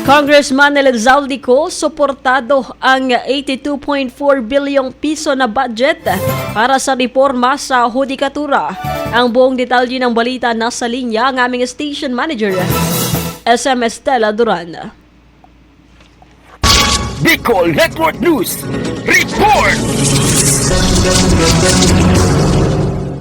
Congressman Elizalde suportado ang 82.4 bilyong piso na budget para sa reforma sa hudikatura. Ang buong detalye ng balita nasa linya ang aming station manager, SM Estela Duran. Bicol Network News Report!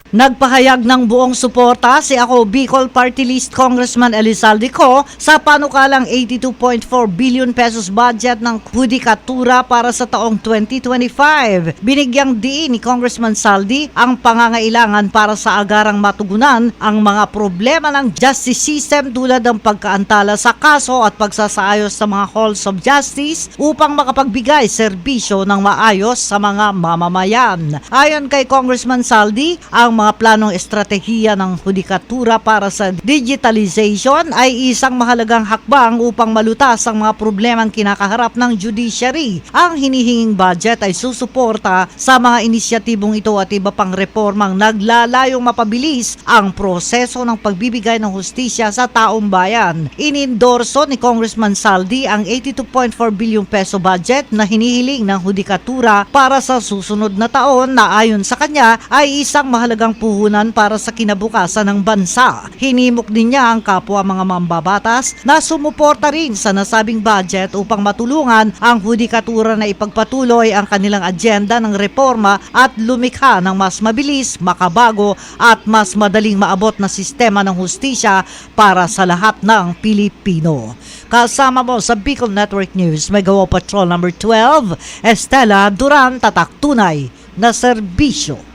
Nagpahayag ng buong suporta si Bicol Party List Congressman Elizalde sa panukalang 82.4 billion pesos budget ng hudikatura para sa taong 2025. Binigyang diin ni Congressman Saldi ang pangangailangan para sa agarang matugunan ang mga problema ng justice system tulad ng pagkaantala sa kaso at pagsasaayos sa mga halls of justice upang makapagbigay serbisyo ng maayos sa mga mamamayan. Ayon kay Congressman Saldi, ang mga planong estratehiya ng hudikatura para sa digitalization ay isang mahalagang hakbang upang malutas ang mga problemang kinakaharap ng judiciary. Ang hinihinging budget ay susuporta sa mga inisyatibong ito at iba pang reformang naglalayong mapabilis ang proseso ng pagbibigay ng hustisya sa taong bayan. Inendorso ni Congressman Saldi ang 82.4 bilyong peso budget na hinihiling ng hudikatura para sa susunod na taon na ayon sa kanya ay isang mahalagang puhunan para sa kinabukasan ng bansa. Hinimok din niya ang kapwa mga mambabatas na sumuporta rin sa nasabing budget upang matulungan ang hudikatura na ipagpatuloy ang kanilang agenda ng reforma at lumikha ng mas mabilis, makabago at mas madaling maabot na sistema ng hustisya para sa lahat ng Pilipino. Kasama mo sa Bicol Network News, may gawa Patrol number 12, Estela Duran, tatak tunay na serbisyo.